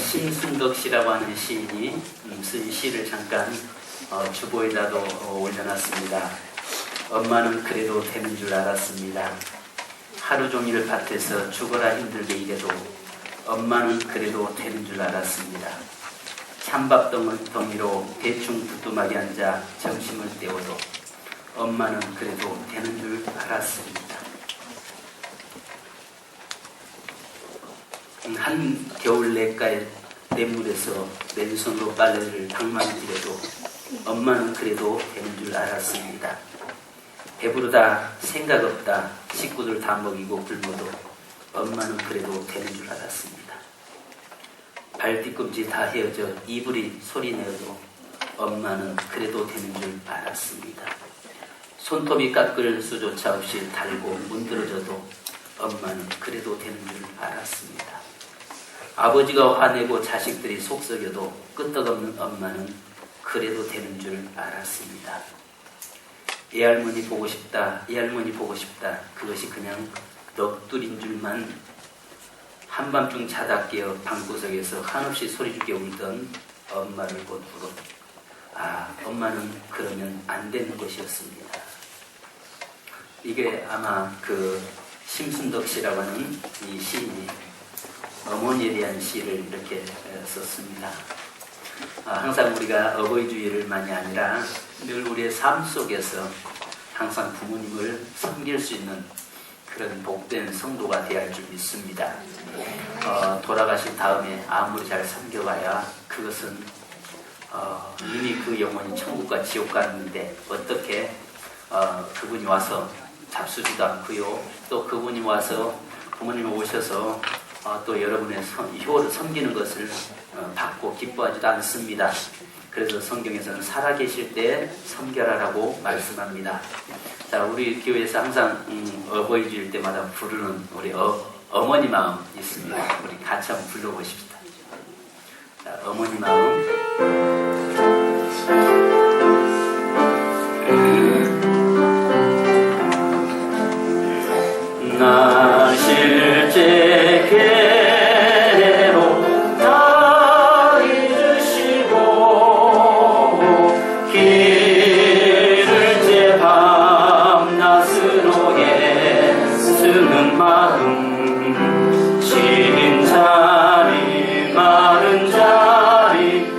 심순덕 씨라고 하는 시인이 쓴 시를 잠깐 주보에다도 올려놨습니다. 엄마는 그래도 되는 줄 알았습니다. 하루 종일 밭에서 죽어라 힘들게 일해도 엄마는 그래도 되는 줄 알았습니다. 찬밥 덩이로 대충 부뚜막에 앉아 점심을 때워도 엄마는 그래도 되는 줄 알았습니다. 한 겨울 냇가에 냇물에서 맨손으로 빨래를 방망이질해도 엄마는 그래도 되는 줄 알았습니다. 배부르다 생각 없다 식구들 다 먹이고 굶어도 엄마는 그래도 되는 줄 알았습니다. 발 뒤꿈치 다 헤어져 이불이 소리 내어도 엄마는 그래도 되는 줄 알았습니다. 손톱이 깎을 수조차 없이 달고 문드러져도 엄마는 그래도 되는 줄 알았습니다. 아버지가 화내고 자식들이 속썩여도 끄떡없는 엄마는 그래도 되는 줄 알았습니다. 애할머니 보고 싶다, 애할머니 보고 싶다. 그것이 그냥 넋두린 줄만 한밤중 자다 깨어 방구석에서 한없이 소리죽여 울던 엄마를 보고 엄마는 그러면 안 되는 것이었습니다. 이게 아마 그 심순덕 씨라고 하는 이 시인이 어머니에 대한 시를 이렇게 썼습니다. 항상 우리가 어버이 주의를 만이 아니라 늘 우리의 삶 속에서 항상 부모님을 섬길 수 있는 그런 복된 성도가 되어야 할 줄 믿습니다. 돌아가신 다음에 아무리 잘 섬겨봐야 그것은 이미 그 영혼이 천국과 지옥 가는데 어떻게 그분이 와서 잡수지도 않고요. 또 그분이 와서 부모님이 오셔서 또 여러분의 효를 섬기는 것을 받고 기뻐하지도 않습니다. 그래서 성경에서는 살아계실 때 섬겨라라고 말씀합니다. 자, 우리 교회에서 항상 어버이 주일 때마다 부르는 우리 어머니 마음 있습니다. 우리 같이 한번 불러보십시다. 자, 어머니 마음. 나 실제 괴로 나 잊으시고 길을 제 밤낮으로 애쓰는 마음 진 자리 마른 자리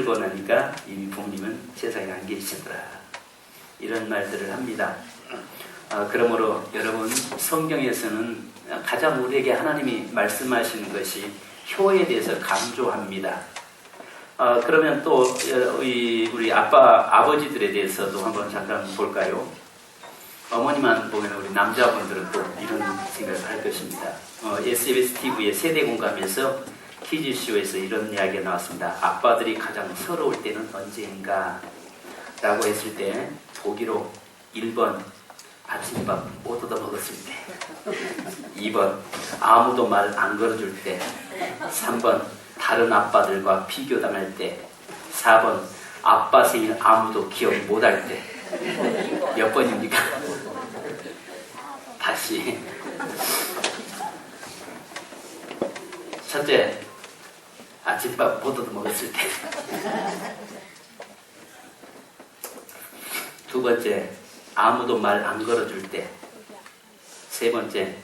힘들고 나니까 이미 부모님은 세상에 안 계시더라. 이런 말들을 합니다. 그러므로 여러분, 성경에서는 가장 우리에게 하나님이 말씀하시는 것이 효에 대해서 강조합니다. 그러면 또 우리 아버지들에 대해서도 한번 잠깐 볼까요? 어머니만 보면 우리 남자분들은 또 이런 생각을 할 것입니다. SBS TV의 세대공감에서 퀴즈쇼에서 이런 이야기가 나왔습니다. 아빠들이 가장 서러울 때는 언제인가? 라고 했을 때 보기로 1번 아침밥 못 얻어 먹었을 때, 2번 아무도 말 안 걸어줄 때, 3번 다른 아빠들과 비교당할 때, 4번 아빠 생일 아무도 기억 못할 때. 몇 번입니까? 다시. 첫째, 아침밥 못 얻어 먹었을 때. 두 번째, 아무도 말 안 걸어줄 때. 세 번째,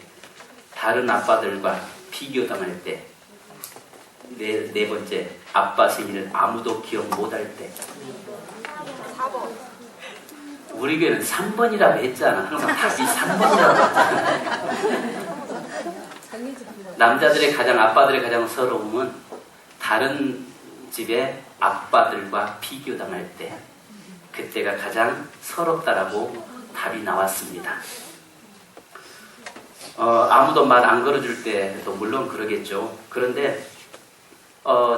다른 아빠들과 비교당할 때. 네 번째, 아빠 생일을 아무도 기억 못할 때. 4번. 우리 교회는 3번이라고 했잖아. 항상 답이 3번이라고 했잖아. 남자들의 아빠들의 가장 서러움은 다른 집의 아빠들과 비교당할 때, 그때가 가장 서럽다라고 답이 나왔습니다. 아무도 말 안 걸어줄 때도 물론 그러겠죠. 그런데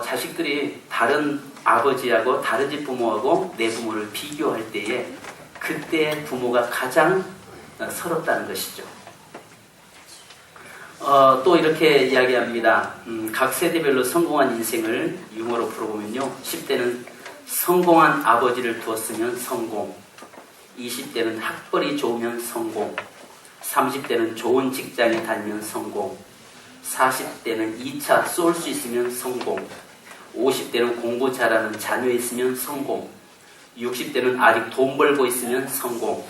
자식들이 다른 아버지하고 다른 집 부모하고 내 부모를 비교할 때에 그때 부모가 가장 서럽다는 것이죠. 또 이렇게 이야기합니다. 각 세대별로 성공한 인생을 유머로 풀어보면요. 10대는 성공한 아버지를 두었으면 성공, 20대는 학벌이 좋으면 성공, 30대는 좋은 직장에 다니면 성공, 40대는 2차 쏠 수 있으면 성공, 50대는 공부 잘하는 자녀 있으면 성공, 60대는 아직 돈 벌고 있으면 성공,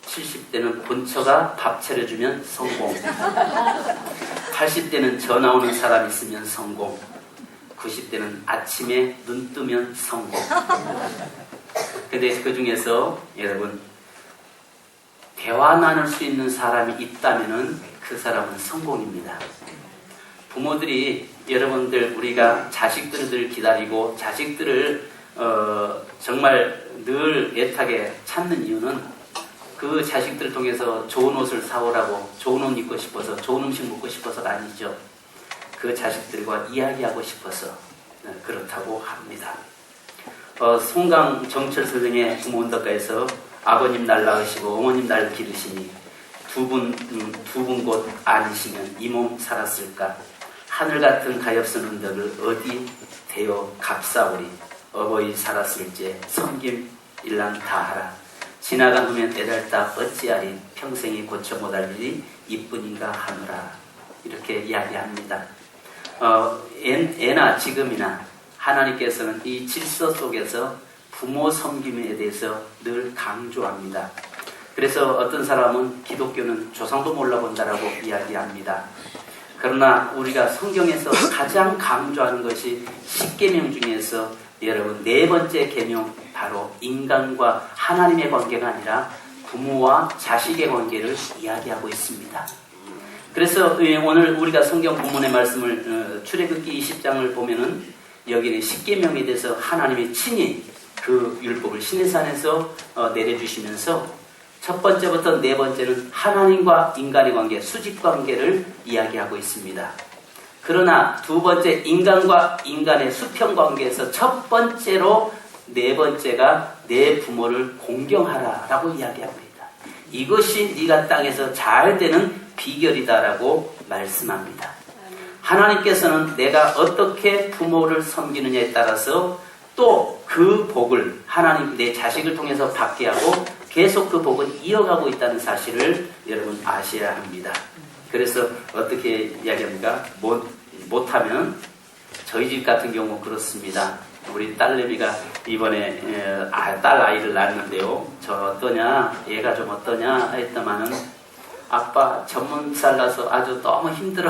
70대는 본처가 밥 차려주면 성공, 80대는 전화 오는 사람 있으면 성공, 90대는 아침에 눈 뜨면 성공. 근데 그 중에서 여러분, 대화 나눌 수 있는 사람이 있다면은 그 사람은 성공입니다. 부모들이 여러분들, 우리가 자식들을 기다리고 자식들을 정말 늘 애타게 찾는 이유는 그 자식들을 통해서 좋은 옷을 사오라고, 좋은 옷 입고 싶어서, 좋은 음식 먹고 싶어서가 아니죠. 그 자식들과 이야기하고 싶어서 그렇다고 합니다. 송강 정철 선생의 부모 언덕가에서 아버님 날 낳으시고 어머님 날 기르시니 두 분 곧 아니시면 이 몸 살았을까? 하늘 같은 가엾은 언덕을 어디 대어 값사오리? 어버이 살았을지 섬김 일랑 다하라. 지나간 후면 애달다 어찌하리? 평생이 고쳐 못할 일이 이뿐인가 하노라. 이렇게 이야기합니다. 애나 지금이나 하나님께서는 이 질서 속에서 부모 섬김에 대해서 늘 강조합니다. 그래서 어떤 사람은 기독교는 조상도 몰라본다라고 이야기합니다. 그러나 우리가 성경에서 가장 강조하는 것이 10계명 중에서 여러분 4번째 계명, 바로 인간과 하나님의 관계가 아니라 부모와 자식의 관계를 이야기하고 있습니다. 그래서 오늘 우리가 성경 본문의 말씀을 출애굽기 20장을 보면은 여기는 10계명에 대해서 하나님이 친히 그 율법을 시내산에서 내려주시면서 첫 번째부터 네 번째는 하나님과 인간의 관계, 수직 관계를 이야기하고 있습니다. 그러나 두 번째 인간과 인간의 수평 관계에서 첫 번째로 네 번째가 내 부모를 공경하라라고 이야기합니다. 이것이 네가 땅에서 잘 되는 비결이다라고 말씀합니다. 하나님께서는 내가 어떻게 부모를 섬기느냐에 따라서 또 그 복을 하나님 내 자식을 통해서 받게 하고 계속 그 복은 이어가고 있다는 사실을 여러분 아셔야 합니다. 그래서 어떻게 이야기합니까? 못하면 저희 집 같은 경우 그렇습니다. 우리 딸내미가 이번에 딸 아이를 낳았는데요. 저 어떠냐? 얘가 좀 어떠냐? 했더만은 아빠 전문살 나서 아주 너무 힘들어.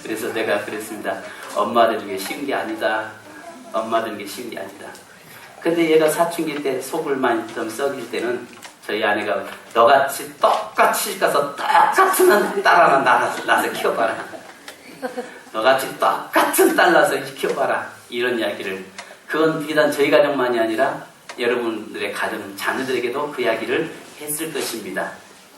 그래서 내가 그랬습니다. 엄마를 위해 쉬운 게 아니다. 엄마 되는 게 쉬운 게 아니다. 근데 얘가 사춘기 때 속을 많이 좀 썩일 때는 저희 아내가 너같이 똑같이 가서 똑같은 딸 하나 낳아서 키워봐라. 너같이 똑같은 딸 낳아서 키워봐라. 이런 이야기를. 그건 비단 저희 가족만이 아니라 여러분들의 가정, 자녀들에게도 그 이야기를 했을 것입니다.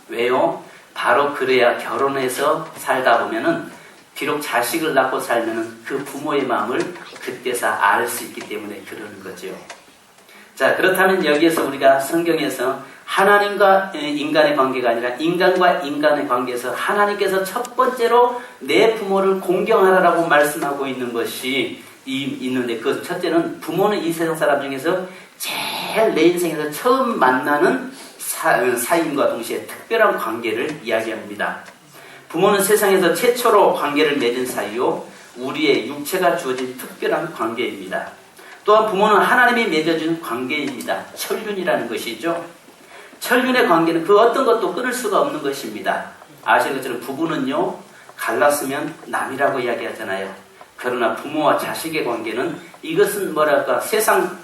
왜요? 바로 그래야 결혼해서 살다 보면은 비록 자식을 낳고 살면은 그 부모의 마음을 그때서 알 수 있기 때문에 그러는 거죠. 자, 그렇다면 여기에서 우리가 성경에서 하나님과 인간의 관계가 아니라 인간과 인간의 관계에서 하나님께서 첫 번째로 내 부모를 공경하라라고 말씀하고 있는 것이 있는데, 그 첫째는 부모는 이 세상 사람 중에서 제일 내 인생에서 처음 만나는 사이인과 동시에 특별한 관계를 이야기합니다. 부모는 세상에서 최초로 관계를 맺은 사이요, 우리의 육체가 주어진 특별한 관계입니다. 또한 부모는 하나님이 맺어준 관계입니다. 천륜이라는 것이죠. 천륜의 관계는 그 어떤 것도 끊을 수가 없는 것입니다. 아시는 것처럼 부부는요, 갈랐으면 남이라고 이야기하잖아요. 그러나 부모와 자식의 관계는 이것은 뭐랄까, 세상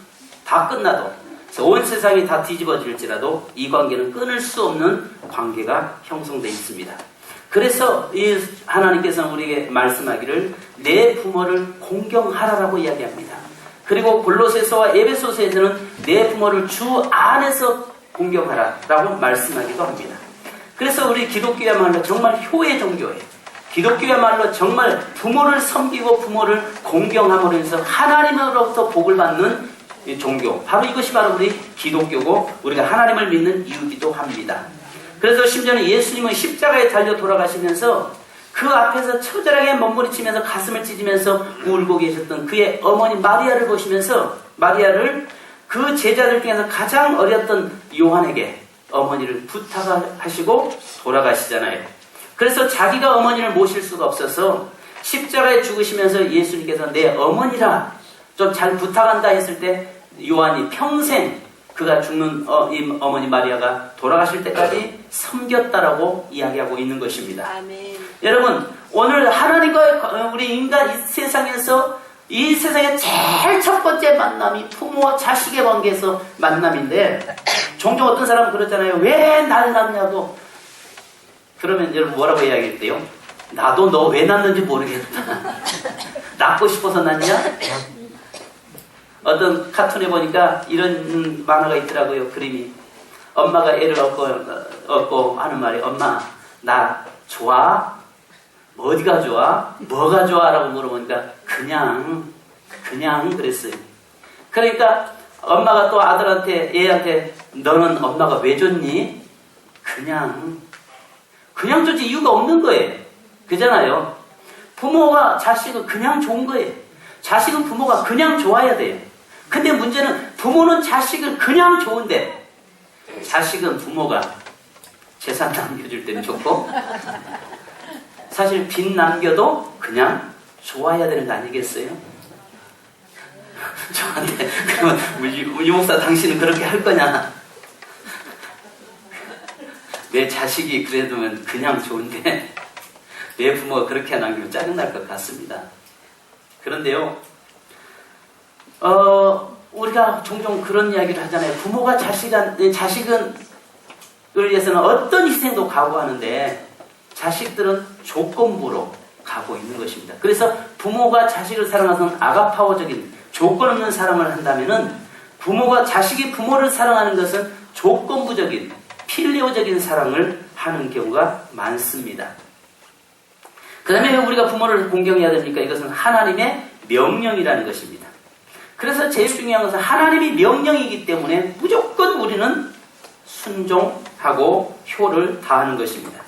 다 끝나도, 온 세상이 다 뒤집어질지라도 이 관계는 끊을 수 없는 관계가 형성되어 있습니다. 그래서 이 하나님께서는 우리에게 말씀하기를 내 부모를 공경하라라고 이야기합니다. 그리고 골로새서와 에베소서에서는 내 부모를 주 안에서 공경하라라고 말씀하기도 합니다. 그래서 우리 기독교야말로 정말 효의 종교예요. 기독교야말로 정말 부모를 섬기고 부모를 공경함으로 해서 하나님으로부터 복을 받는 종교, 바로 이것이 바로 우리 기독교고 우리가 하나님을 믿는 이유이기도 합니다. 그래서 심지어는 예수님은 십자가에 달려 돌아가시면서 그 앞에서 처절하게 몸부림치면서 가슴을 찢으면서 울고 계셨던 그의 어머니 마리아를 보시면서, 마리아를 그 제자들 중에서 가장 어렸던 요한에게 어머니를 부탁하시고 돌아가시잖아요. 그래서 자기가 어머니를 모실 수가 없어서 십자가에 죽으시면서 예수님께서 내 어머니라 좀 잘 부탁한다 했을 때 요한이 평생 그가 죽는 이 어머니 마리아가 돌아가실 때까지 섬겼다라고 이야기하고 있는 것입니다. 아멘. 여러분, 오늘 하나님과 우리 인간 이 세상에서, 이 세상의 제일 첫 번째 만남이 부모와 자식의 관계에서 만남인데, 종종 어떤 사람은 그러잖아요. 왜 날 낳냐고. 그러면 여러분 뭐라고 이야기했대요? 나도 너 왜 낳는지 모르겠다. 낳고 싶어서 낳냐? 어떤 카툰에 보니까 이런 만화가 있더라고요. 그림이. 엄마가 애를 얻고 하는 말이, 엄마 나 좋아? 어디가 좋아? 뭐가 좋아? 라고 물어보니까 그냥 그랬어요. 그러니까 엄마가 또 아들한테, 얘한테 너는 엄마가 왜 좋니? 그냥 좋지 이유가 없는 거예요. 그잖아요. 부모가 자식은 그냥 좋은 거예요. 자식은 부모가 그냥 좋아야 돼요. 근데 문제는 부모는 자식은 그냥 좋은데 자식은 부모가 재산 남겨줄 때는 좋고 사실 빚 남겨도 그냥 좋아야 되는 거 아니겠어요? 저한테 그러면 우리 목사 당신은 그렇게 할 거냐? 내 자식이 그래도 그냥 좋은데 내 부모가 그렇게 남기면 짜증날 것 같습니다. 그런데요, 우리가 종종 그런 이야기를 하잖아요. 부모가 자식을 위해서는 어떤 희생도 각오하는데 자식들은 조건부로 가고 있는 것입니다. 그래서 부모가 자식을 사랑하는 아가파워적인 조건 없는 사랑을 한다면은 부모가 자식이 부모를 사랑하는 것은 조건부적인 필리오적인 사랑을 하는 경우가 많습니다. 그 다음에 우리가 부모를 공경해야 됩니까? 이것은 하나님의 명령이라는 것입니다. 그래서 제일 중요한 것은 하나님이 명령이기 때문에 무조건 우리는 순종하고 효를 다하는 것입니다.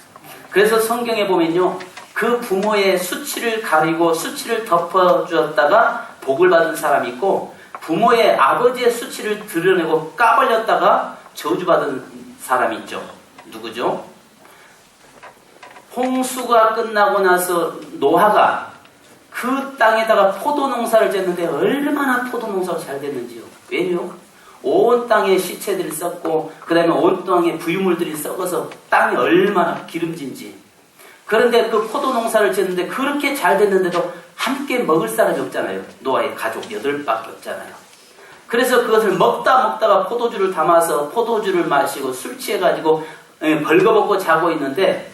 그래서 성경에 보면요, 그 부모의 수치를 가리고 수치를 덮어주었다가 복을 받은 사람이 있고, 부모의 아버지의 수치를 드러내고 까발렸다가 저주받은 사람이 있죠. 누구죠? 홍수가 끝나고 나서 노아가 그 땅에다가 포도 농사를 짓는데 얼마나 포도 농사가 잘 됐는지요. 왜요? 온 땅에 시체들이 썩고 그 다음에 온 땅에 부유물들이 썩어서 땅이 얼마나 기름진지. 그런데 그 포도 농사를 짓는데 그렇게 잘 됐는데도 함께 먹을 사람이 없잖아요. 노아의 가족 8밖에 없잖아요. 그래서 그것을 먹다가 포도주를 담아서 포도주를 마시고 술 취해가지고 벌거벗고 자고 있는데,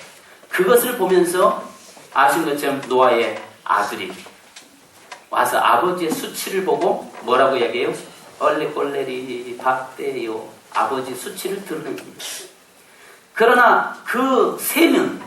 그것을 보면서 아신 것처럼 노아의 아들이 와서 아버지의 수치를 보고 뭐라고 얘기해요? 얼레꼴레리 박대요. 아버지 수치를 드러낸 겁니다. 그러나 그 3명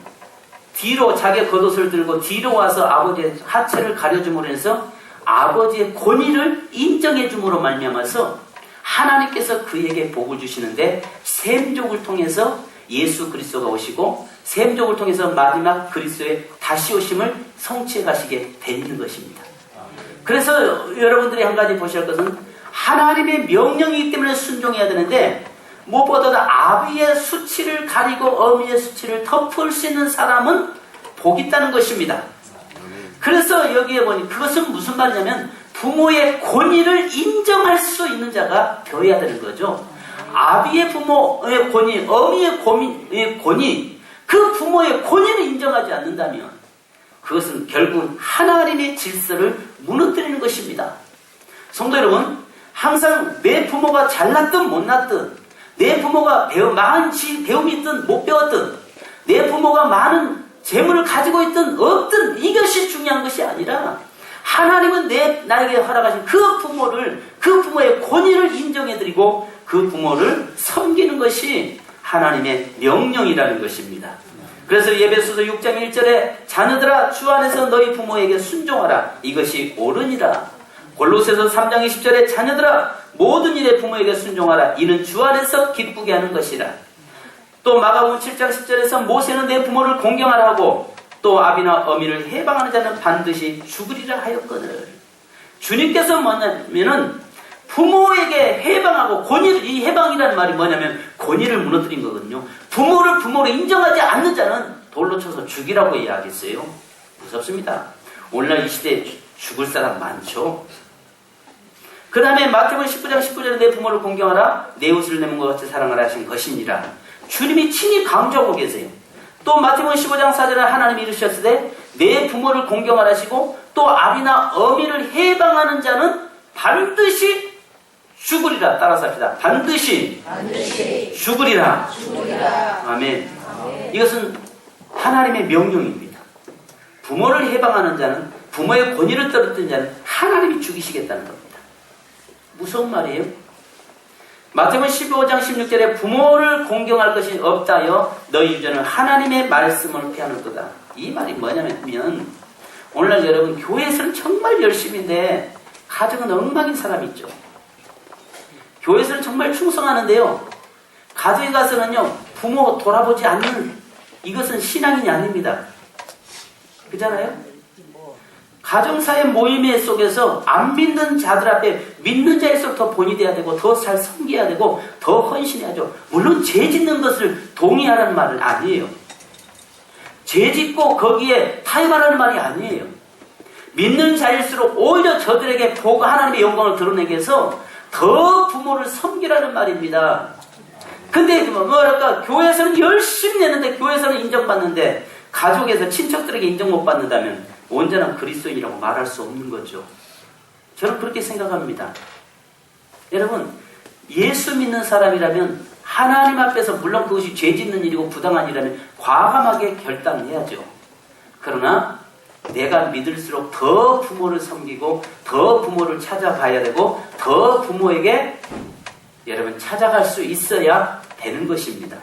뒤로 자기의 겉옷을 들고 뒤로 와서 아버지의 하체를 가려줌으로 해서 아버지의 권위를 인정해 줌으로 말미암아서 하나님께서 그에게 복을 주시는데, 셈족을 통해서 예수 그리스도가 오시고 셈족을 통해서 마지막 그리스도의 다시 오심을 성취해 가시게 되는 것입니다. 그래서 여러분들이 한 가지 보셔야 할 것은, 하나님의 명령이기 때문에 순종해야 되는데, 무엇보다도 아비의 수치를 가리고 어미의 수치를 덮을 수 있는 사람은 복이 있다는 것입니다. 그래서 여기에 보니 그것은 무슨 말이냐면, 부모의 권위를 인정할 수 있는 자가 되어야 되는 거죠. 아비의 부모의 권위, 어미의 권위, 그 부모의 권위를 인정하지 않는다면 그것은 결국은 하나님의 질서를 무너뜨리는 것입니다. 성도 여러분, 항상 내 부모가 잘났든 못났든, 내 부모가 많은 배움이 있든 못 배웠든, 내 부모가 많은 재물을 가지고 있든 없든, 이것이 중요한 것이 아니라, 하나님은 나에게 허락하신 그 부모의 권위를 인정해드리고 그 부모를 섬기는 것이 하나님의 명령이라는 것입니다. 그래서 에베소서 6장 1절에 자녀들아 주 안에서 너희 부모에게 순종하라, 이것이 옳으니라. 골로새서 3장 20절에 자녀들아 모든 일에 부모에게 순종하라, 이는 주 안에서 기쁘게 하는 것이라. 또 마가복음 7장 10절에서 모세는 내 부모를 공경하라 하고 또 아비나 어미를 해방하는 자는 반드시 죽으리라 하였거늘. 주님께서 뭐냐면은 부모에게 해방하고 권위를, 이 해방이라는 말이 뭐냐면 권위를 무너뜨린 거거든요. 부모를 인정하지 않는 자는 돌로 쳐서 죽이라고 이야기했어요. 무섭습니다. 오늘날 이 시대에 죽을 사람 많죠. 그 다음에 마태복음 19장 19절에 내 부모를 공경하라, 내 옷을 내는 것 같이 사랑하라 하신 것이니라. 주님이 친히 강조하고 계세요. 또 마태복음 15장 4절에 하나님이 이르셨으되 내 부모를 공경하라 하시고 또 아비나 어미를 해방하는 자는 반드시 죽으리라. 따라서 합시다. 반드시 죽으리라. 아멘. 이것은 하나님의 명령입니다. 부모를 해방하는 자는, 부모의 권위를 떨어뜨린 자는 하나님이 죽이시겠다는 겁니다. 무서운 말이에요. 마태복음 15장 16절에 부모를 공경할 것이 없다여 너희 유전은 하나님의 말씀을 피하는 거다. 이 말이 뭐냐면, 오늘날 여러분 교회에서는 정말 열심인데 가정은 엉망인 사람이 있죠. 교회에서는 정말 충성하는데요, 가정에 가서는요 부모 돌아보지 않는, 이것은 신앙인이 아닙니다. 그잖아요? 가정사회 모임의 속에서 안 믿는 자들 앞에 믿는 자일수록 더 본이 돼야 되고 더 잘 섬겨야 되고 더 헌신해야죠. 물론 죄 짓는 것을 동의하라는 말은 아니에요. 죄 짓고 거기에 타협하라는 말이 아니에요. 믿는 자일수록 오히려 저들에게 보고 하나님의 영광을 드러내게 해서 더 부모를 섬기라는 말입니다. 근데 뭐랄까, 교회에서는 열심히 내는데, 교회에서는 인정받는데 가족에서 친척들에게 인정 못 받는다면 온전한 그리스도인이라고 말할 수 없는 거죠. 저는 그렇게 생각합니다. 여러분, 예수 믿는 사람이라면 하나님 앞에서, 물론 그것이 죄 짓는 일이고 부당한 일이라면 과감하게 결단해야죠. 그러나 내가 믿을수록 더 부모를 섬기고 더 부모를 찾아가야 되고 더 부모에게 여러분 찾아갈 수 있어야 되는 것입니다.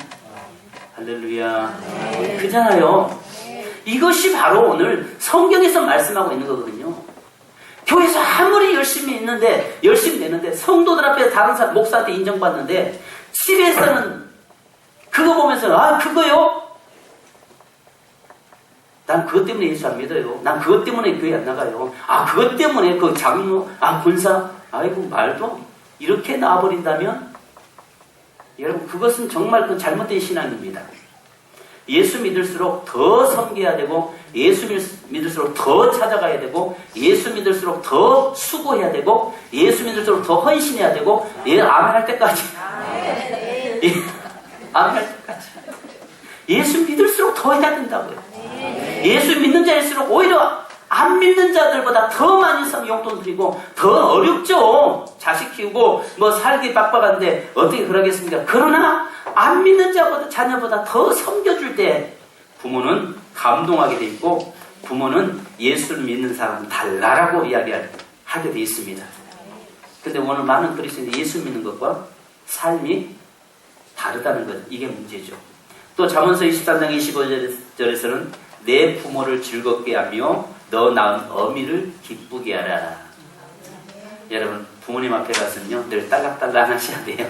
할렐루야. 그잖아요. 이것이 바로 오늘 성경에서 말씀하고 있는 거거든요. 교회에서 아무리 열심히 내는데 성도들 앞에 다른 사람, 목사한테 인정받는데 집에서는 그거 보면서 그거요? 난 그것 때문에 예수 안 믿어요. 난 그것 때문에 교회 안 나가요. 그것 때문에 그 장로, 군사, 아이고 말도 이렇게 나와버린다면 여러분 그것은 정말 그 잘못된 신앙입니다. 예수 믿을수록 더 섬겨야 되고, 예수 믿을수록 더 찾아가야 되고, 예수 믿을수록 더 수고해야 되고, 예수 믿을수록 더 헌신해야 되고, 아멘 할 때까지. 아멘 할 때까지. 예수 믿을수록 더 해야 된다고요. 예수 믿는 자일수록 오히려 안 믿는 자들보다 더 많이 용돈 드리고 더 어렵죠. 자식 키우고 뭐 살기 빡빡한데 어떻게 그러겠습니까? 그러나 안 믿는 자녀보다 더 섬겨줄 때 부모는 감동하게 돼 있고 부모는 예수를 믿는 사람은 달라라고 이야기하게 돼 있습니다. 근데 오늘 많은 그리스도인들이 예수 믿는 것과 삶이 다르다는 것, 이게 문제죠. 또 잠언서 23장 25절에서는 내 부모를 즐겁게 하며 너 낳은 어미를 기쁘게 하라. 여러분 부모님 앞에 가서는요 늘 딸랑딸랑 하셔야 돼요.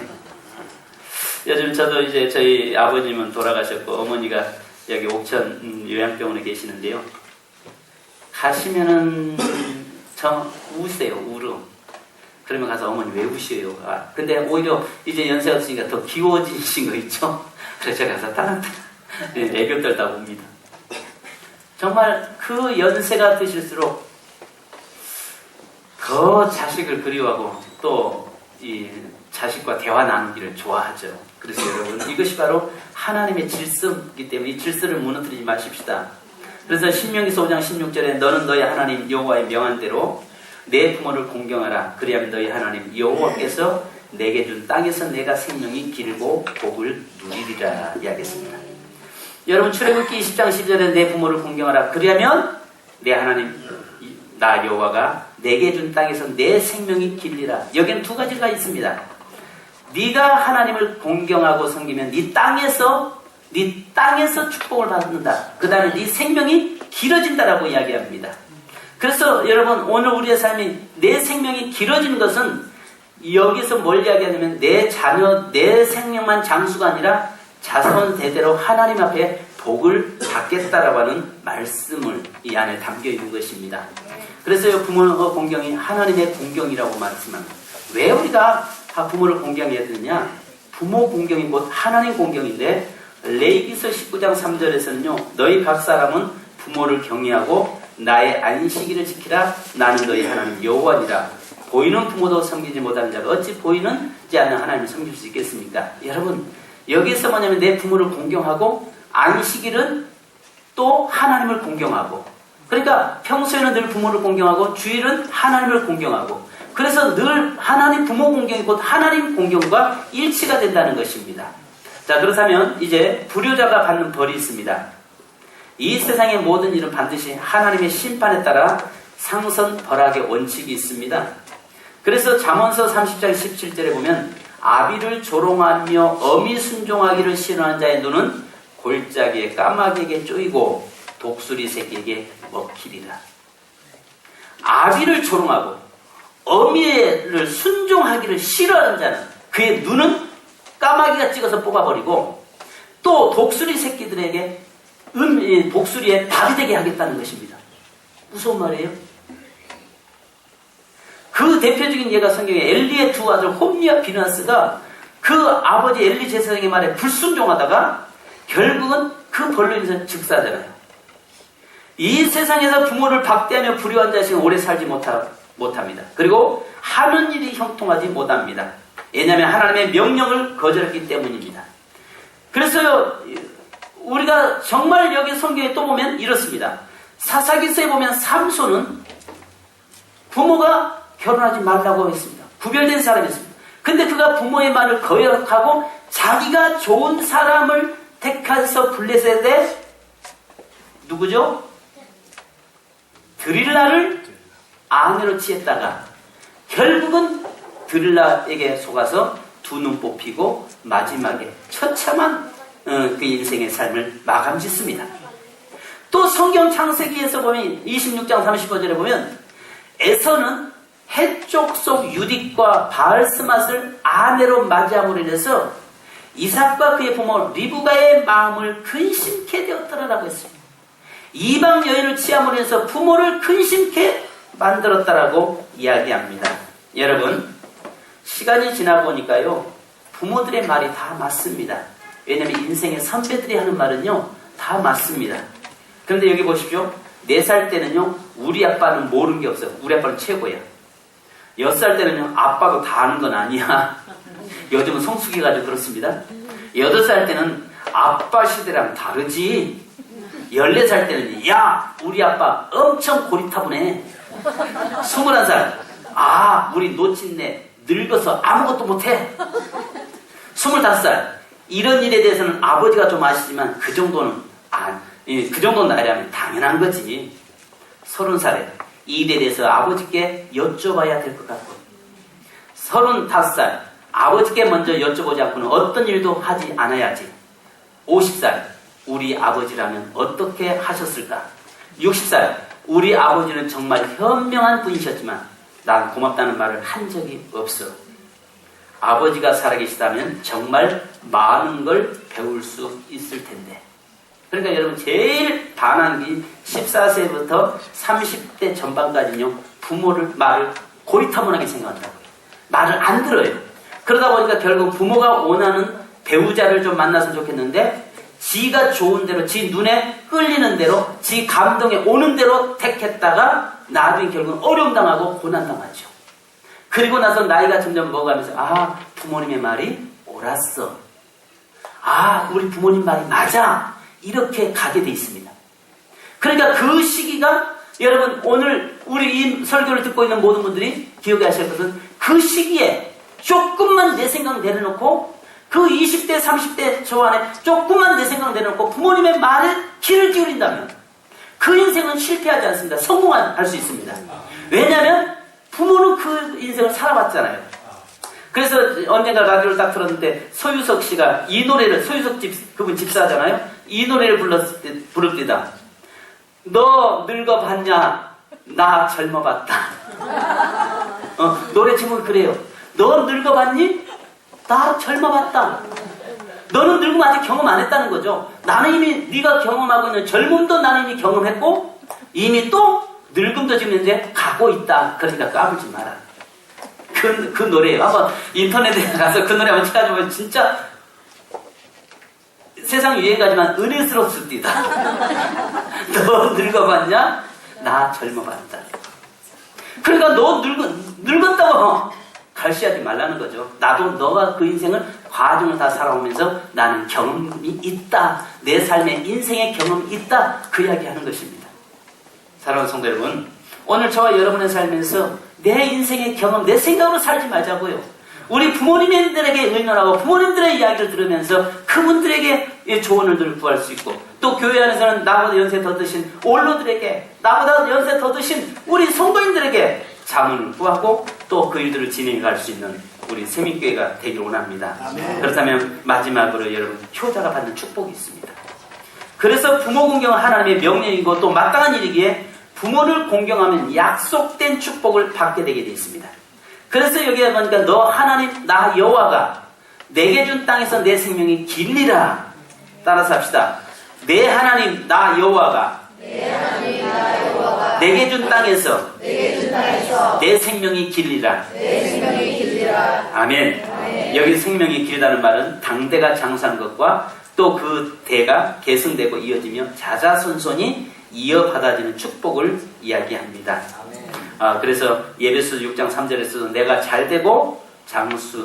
요즘 저도 이제 저희 아버님은 돌아가셨고 어머니가 여기 옥천 요양병원에 계시는데요. 가시면은 저 우세요. 울어. 그러면 가서 어머니 왜 우셔요? 근데 오히려 이제 연세가 없으니까 더 귀여워지신 거 있죠? 그래서 제가 가서 딸랑딸랑 애교 떨다 봅니다. 정말 그 연세가 드실수록 더 자식을 그리워하고 또 이 자식과 대화 나누기를 좋아하죠. 그래서 여러분 이것이 바로 하나님의 질서이기 때문에 이 질서를 무너뜨리지 마십시다. 그래서 신명기서 5장 16절에 너는 너희 하나님 여호와의 명한 대로 내 부모를 공경하라. 그리하면 너희 하나님 여호와께서 내게 준 땅에서 내가 생명이 길고 복을 누리리라 이야기했습니다. 여러분 출애굽기 20장 10절에 내 부모를 공경하라. 그리하면 내 하나님 나 여호와가 내게 준 땅에서 내 생명이 길리라. 여기는 두 가지가 있습니다. 네가 하나님을 공경하고 섬기면 네 땅에서 축복을 받는다. 그 다음에 네 생명이 길어진다라고 이야기합니다. 그래서 여러분 오늘 우리의 삶이 내 생명이 길어지는 것은 여기서 뭘 이야기하냐면 내 자녀 내 생명만 장수가 아니라 자손 대대로 하나님 앞에 복을 받겠다라고 하는 말씀을 이 안에 담겨 있는 것입니다. 그래서 부모 공경이 하나님의 공경이라고 말씀합니다. 왜 우리가 부모를 공경해야 되느냐? 부모 공경이 곧 하나님 공경인데 레위기서 19장 3절에서는요 너희 각 사람은 부모를 경외하고 나의 안식일을 지키라. 나는 너희 하나님 여호와니라. 보이는 부모도 섬기지 못하는 자가 어찌 보이는지 않는 하나님을 섬길 수 있겠습니까? 여러분 여기서 뭐냐면 내 부모를 공경하고 안식일은 또 하나님을 공경하고, 그러니까 평소에는 늘 부모를 공경하고 주일은 하나님을 공경하고, 그래서 늘 하나님 부모 공경이 곧 하나님 공경과 일치가 된다는 것입니다. 자, 그렇다면 이제 불효자가 받는 벌이 있습니다. 이 세상의 모든 일은 반드시 하나님의 심판에 따라 상선벌악의 원칙이 있습니다. 그래서 잠언서 30장 17절에 보면 아비를 조롱하며 어미 순종하기를 싫어하는 자의 눈은 골짜기에 까마귀에게 쪼이고 독수리 새끼에게 먹히리라. 아비를 조롱하고 어미를 순종하기를 싫어하는 자는 그의 눈은 까마귀가 찍어서 뽑아버리고 또 독수리 새끼들에게 독수리에 밥이 되게 하겠다는 것입니다. 무서운 말이에요. 그 대표적인 예가 성경에 엘리의 두 아들 홈리와 비느하스가 그 아버지 엘리 제사장의 말에 불순종하다가 결국은 그 벌로 인해서 즉사잖아요. 이 세상에서 부모를 박대하며 불효한 자식은 오래 살지 못합니다. 그리고 하는 일이 형통하지 못합니다. 왜냐하면 하나님의 명령을 거절했기 때문입니다. 그래서 우리가 정말 여기 성경에 또 보면 이렇습니다. 사사기서에 보면 삼손은 부모가 결혼하지 말라고 했습니다. 구별된 사람이었습니다. 근데 그가 부모의 말을 거역하고 자기가 좋은 사람을 택해서 블레셋에 누구죠? 드릴라를 아내로 취했다가 결국은 드릴라에게 속아서 두 눈 뽑히고 마지막에 처참한 그 인생의 삶을 마감 짓습니다. 또 성경 창세기에서 보면 26장 35절에 보면 에서는 해쪽 속 유딕과 바알스맛을 아내로 맞이함으로 인해서 이삭과 그의 부모 리브가의 마음을 근심케 되었더라라고 했습니다. 이방 여인을 취함으로 해서 부모를 근심케 만들었다라고 이야기합니다. 여러분, 시간이 지나 보니까요, 부모들의 말이 다 맞습니다. 왜냐하면 인생의 선배들이 하는 말은요, 다 맞습니다. 그런데 여기 보십시오. 4살 때는요, 우리 아빠는 모르는 게 없어요. 우리 아빠는 최고야. 6살 때는요, 아빠도 다 아는 건 아니야. 요즘은 성숙해가지고 그렇습니다. 8살 때는 아빠 시대랑 다르지. 14살 때는 야 우리 아빠 엄청 고리타분해. 21살 아 우리 놓친네 늙어서 아무것도 못해. 25살 이런 일에 대해서는 아버지가 좀 아시지만 그 정도는 그 정도는 나이라면 당연한 거지. 30살에 이 일에 대해서 아버지께 여쭤봐야 될 것 같고 35살 아버지께 먼저 여쭤보지 않고는 어떤 일도 하지 않아야지. 50살 우리 아버지라면 어떻게 하셨을까. 60살 우리 아버지는 정말 현명한 분이셨지만 난 고맙다는 말을 한 적이 없어. 아버지가 살아계시다면 정말 많은 걸 배울 수 있을 텐데. 그러니까 여러분 제일 반항기 14세부터 30대 전반까지는요 부모를 말을 고리타분하게 생각한다고요. 말을 안 들어요. 그러다 보니까 결국 부모가 원하는 배우자를 좀 만났으면 좋겠는데 지가 좋은 대로 지 눈에 끌리는 대로 지 감동에 오는 대로 택했다가 나중에 결국은 어려움 당하고 고난 당하죠. 그리고 나서 나이가 점점 먹어가면서 아 부모님의 말이 옳았어. 아 우리 부모님 말이 맞아. 이렇게 가게 돼 있습니다. 그러니까 그 시기가 여러분 오늘 우리 이 설교를 듣고 있는 모든 분들이 기억하셔야 할 것은 그 시기에 조금만 내 생각 내려놓고 그 20대 30대 저 안에 조금만 내 생각 내려놓고 부모님의 말에 귀를 기울인다면 그 인생은 실패하지 않습니다. 성공할 수 있습니다. 왜냐하면 부모는 그 인생을 살아봤잖아요. 그래서 언젠가 라디오를 딱 들었는데 서유석 씨가 이 노래를 서유석 그분 집사잖아요. 이 노래를 부릅니다. 너 늙어봤냐? 나 젊어봤다. 노래 제목이 그래요. 너 늙어봤니? 나 젊어봤다. 너는 늙으면 아직 경험 안 했다는 거죠. 나는 이미 네가 경험하고 있는 젊음도 나는 이미 경험했고 이미 또 늙음도 지금 이제 가고 있다. 그러니까 까불지 마라. 그 노래예요. 한번 인터넷에 가서 그 노래 한번 찾아보면 진짜 세상 유행가지만 은혜스럽습니다. 너 늙어봤냐? 나 젊어봤다. 그러니까 너 늙었다고 갈시하지 말라는 거죠. 나도 너가 그 인생을 과정을 다 살아오면서 나는 경험이 있다. 내 삶의 인생의 경험이 있다. 그 이야기 하는 것입니다. 사랑하는 성도 여러분, 오늘 저와 여러분의 삶에서 내 인생의 경험, 내 생각으로 살지 말자고요. 우리 부모님들에게 의논하고 부모님들의 이야기를 들으면서 그분들에게 조언을 구할 수 있고 또 교회 안에서는 나보다 연세 더 드신 올로들에게 나보다 연세 더 드신 우리 성도님들에게 자문을 구하고 또 그 일들을 진행해 갈 수 있는 우리 세민교회가 되길 원합니다. 아멘. 그렇다면 마지막으로 여러분 효자가 받는 축복이 있습니다. 그래서 부모 공경은 하나님의 명령이고 또 마땅한 일이기에 부모를 공경하면 약속된 축복을 받게 되게 되어 있습니다. 그래서 여기에 보니까 너 하나님 나 여호와가 내게 준 땅에서 내 생명이 길리라. 따라서 합시다. 내 하나님 나 여호와가 내게 준 땅에서 내 생명이 길리라. 아멘. 여기 생명이 길다는 말은 당대가 장수하는 것과 또 그 대가 계승되고 이어지며 자자손손이 이어받아지는 축복을 이야기합니다. 그래서 예배서 6장 3절에서 내가 잘되고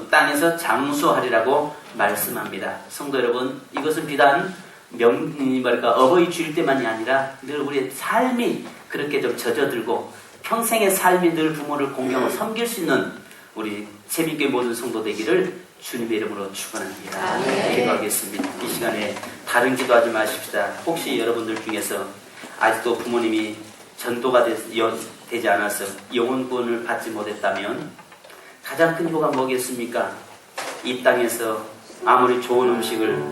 땅에서 장수하리라고 말씀합니다. 성도 여러분, 이것은 비단 어버이 주일 때만이 아니라 늘 우리의 삶이 그렇게 좀 젖어들고 평생의 삶이 늘 부모를 공경하고 섬길 수 있는 우리 세민교회 모든 성도 되기를 주님의 이름으로 축원합니다. 기도하겠습니다. 이 시간에 다른 기도하지 마십시다. 혹시 여러분들 중에서 아직도 부모님이 전도가 되지 않아서 영혼 구원을 받지 못했다면 가장 큰 이유가 뭐겠습니까? 이 땅에서 아무리 좋은 음식을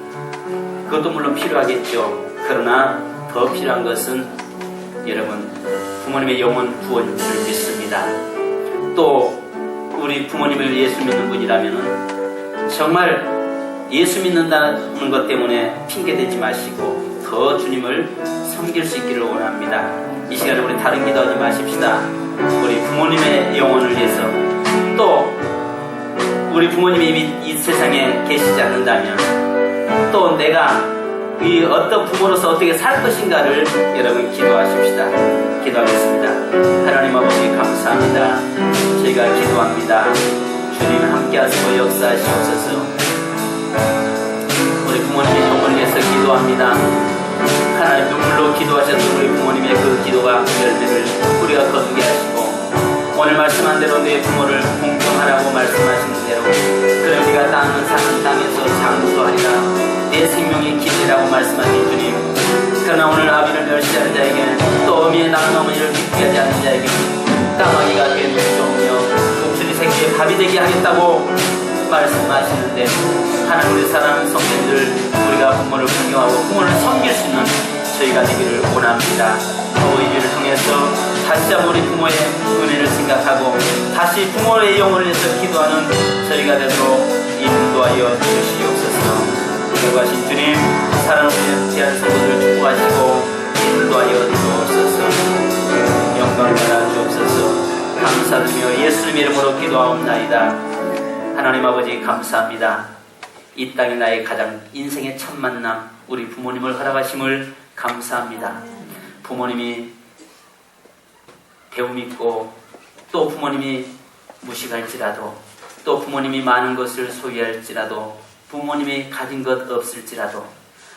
그것도 물론 필요하겠죠. 그러나 더 필요한 것은 여러분 부모님의 영혼 구원을 믿습니다. 또 우리 부모님을 예수 믿는 분이라면 정말 예수 믿는다는 것 때문에 핑계대지 마시고 더 주님을 섬길 수 있기를 원합니다. 이 시간에 우리 다른 기도하지 마십시다. 우리 부모님의 영혼을 위해서 또 우리 부모님이 이미 이 세상에 계시지 않는다면 또 내가 이 어떤 부모로서 어떻게 살 것인가를 여러분 기도하십시다. 기도하겠습니다. 하나님 아버지 감사합니다. 저희가 기도합니다. 주님 함께하시고 역사하시옵소서. 우리 부모님의 영혼을 위해서 기도합니다. 하나님 눈물로 기도하셨던 우리 부모님의 그 기도가 열매를 우리가 거두게 하시고 오늘 말씀한 대로 내 부모를 공경하라고 말씀하시는 대로 그래 우리가 사는 땅에서 장수하리라 내 생명의 길이라고 말씀하신 주님 그러나 오늘 아비를 멸시하는 자에게는 또 어미의 낳은 어머니를 기쁘게 하지 않는 자에게는 까마귀가 된 눈이 오며 독수리 새끼의 밥이 되게 하겠다고 말씀하시는데 하나님 우리 사랑하는 성도님들 우리가 부모를 공경하고 부모를 섬길 수 있는 저희가 되기를 원합니다. 어버이주를 통해서 다시 한번 우리 부모의 은혜를 생각하고 다시 부모의 영혼을 위해서 기도하는 저희가 되도록 인도하여 주시옵소서. 결과하신 주님 사랑하는 귀한 성도들을 축복하시고 인도하여 주옵소서. 영광 받아 주옵소서. 감사드리며 예수님의 이름으로 기도하옵나이다. 하나님 아버지 감사합니다. 이 땅이 나의 가장 인생의 첫 만남 우리 부모님을 허락하심을 감사합니다. 부모님이 배움 있고 또 부모님이 무식할지라도 또 부모님이 많은 것을 소유할지라도 부모님이 가진 것 없을지라도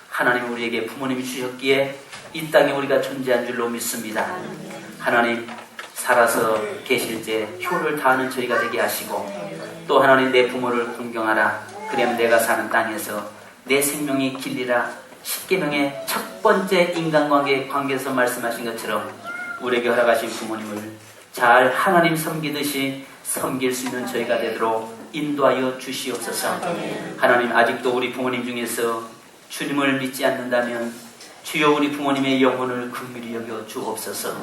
하나님 우리에게 부모님이 주셨기에 이 땅에 우리가 존재한 줄로 믿습니다. 하나님 살아서 계실 때 효를 다하는 저희가 되게 하시고 또 하나님 내 부모를 공경하라. 그러면 내가 사는 땅에서 내 생명이 길리라. 십계명의 첫 번째 인간관계 관계에서 말씀하신 것처럼 우리에게 허락하신 부모님을 잘 하나님 섬기듯이 섬길 수 있는 저희가 되도록 인도하여 주시옵소서. 하나님 아직도 우리 부모님 중에서 주님을 믿지 않는다면 주여 우리 부모님의 영혼을 긍휼히 여겨 주옵소서.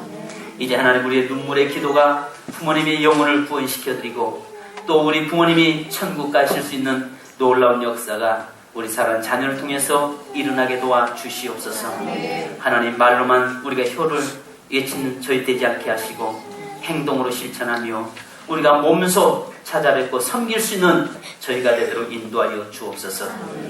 이제 하나님 우리의 눈물의 기도가 부모님의 영혼을 구원시켜드리고 또 우리 부모님이 천국 가실 수 있는 놀라운 역사가 우리 사랑하는 자녀를 통해서 일어나게 도와 주시옵소서. 하나님 말로만 우리가 혀를 외치는 저희 되지 않게 하시고 행동으로 실천하며 우리가 몸소 찾아뵙고 섬길 수 있는 저희가 되도록 인도하여 주옵소서.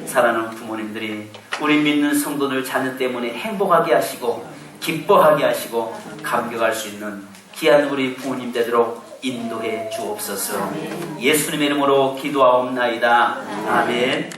사랑하는 부모님들이 우리 믿는 성도들 자녀 때문에 행복하게 하시고 기뻐하게 하시고 감격할 수 있는 귀한 우리 부모님 되도록 인도해 주옵소서. 예수님의 이름으로 기도하옵나이다. 아멘.